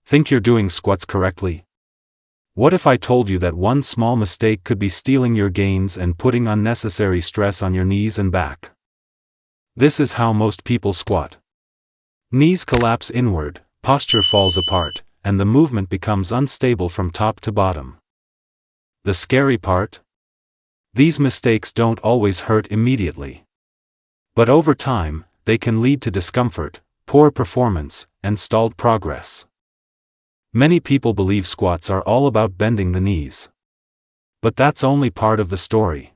Think you're doing squats correctly? What if I told you that one small mistake could be stealing your gains and putting unnecessary stress on your knees and back? This is how most people squat. Knees collapse inward, posture falls apart, and the movement becomes unstable from top to bottom. The scary part? These mistakes don't always hurt immediately. But over time, they can lead to discomfort, poor performance, and stalled progress. Many people believe squats are all about bending the knees. But that's only part of the story.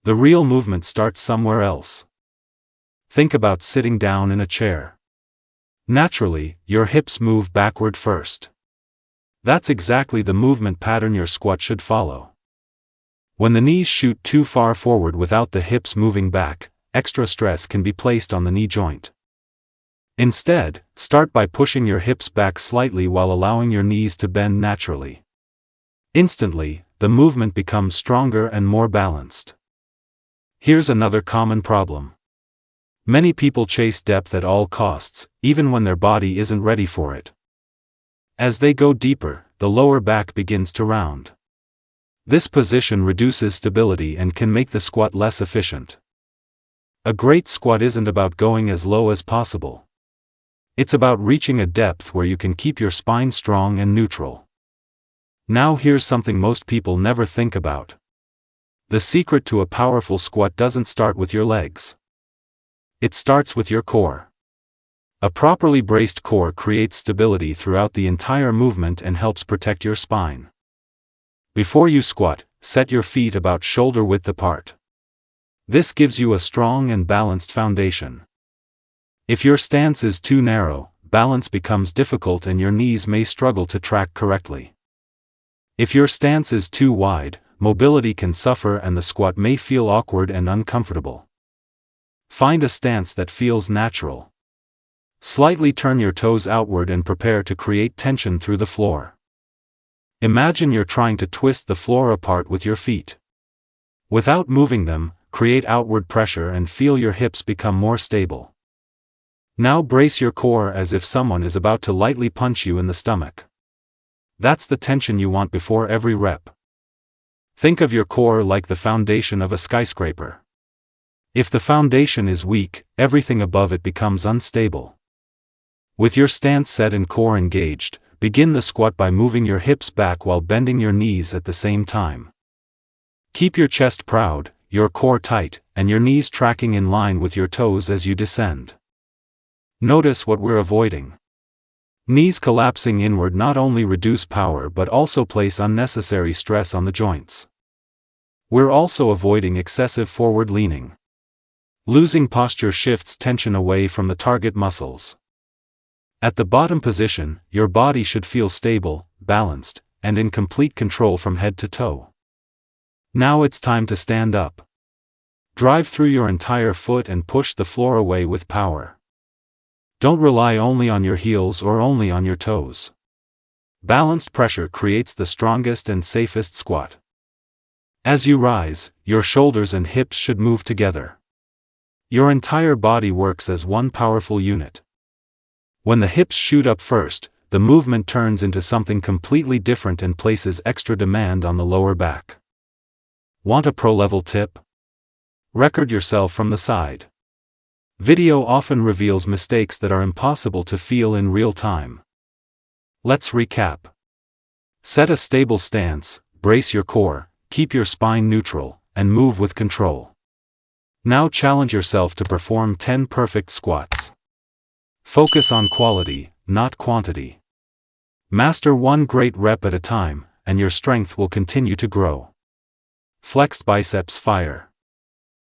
The real movement starts somewhere else. Think about sitting down in a chair. Naturally, your hips move backward first. That's exactly the movement pattern your squat should follow. When the knees shoot too far forward without the hips moving back, extra stress can be placed on the knee joint. Instead, start by pushing your hips back slightly while allowing your knees to bend naturally. Instantly, the movement becomes stronger and more balanced. Here's another common problem. Many people chase depth at all costs, even when their body isn't ready for it. As they go deeper, the lower back begins to round. This position reduces stability and can make the squat less efficient. A great squat isn't about going as low as possible. It's about reaching a depth where you can keep your spine strong and neutral. Now here's something most people never think about. The secret to a powerful squat doesn't start with your legs. It starts with your core. A properly braced core creates stability throughout the entire movement and helps protect your spine. Before you squat, set your feet about shoulder width apart. This gives you a strong and balanced foundation. If your stance is too narrow, balance becomes difficult and your knees may struggle to track correctly. If your stance is too wide, mobility can suffer and the squat may feel awkward and uncomfortable. Find a stance that feels natural. Slightly turn your toes outward and prepare to create tension through the floor. Imagine you're trying to twist the floor apart with your feet. Without moving them, create outward pressure and feel your hips become more stable. Now brace your core as if someone is about to lightly punch you in the stomach. That's the tension you want before every rep. Think of your core like the foundation of a skyscraper. If the foundation is weak, everything above it becomes unstable. With your stance set and core engaged, begin the squat by moving your hips back while bending your knees at the same time. Keep your chest proud, your core tight, and your knees tracking in line with your toes as you descend. Notice what we're avoiding. Knees collapsing inward not only reduce power but also place unnecessary stress on the joints. We're also avoiding excessive forward leaning. Losing posture shifts tension away from the target muscles. At the bottom position, your body should feel stable, balanced, and in complete control from head to toe. Now it's time to stand up. Drive through your entire foot and push the floor away with power. Don't rely only on your heels or only on your toes. Balanced pressure creates the strongest and safest squat. As you rise, your shoulders and hips should move together. Your entire body works as one powerful unit. When the hips shoot up first, the movement turns into something completely different and places extra demand on the lower back. Want a pro-level tip? Record yourself from the side. Video often reveals mistakes that are impossible to feel in real time. Let's recap. Set a stable stance, brace your core, keep your spine neutral, and move with control. Now challenge yourself to perform 10 perfect squats. Focus on quality, not quantity. Master one great rep at a time, and your strength will continue to grow. Flexed biceps fire.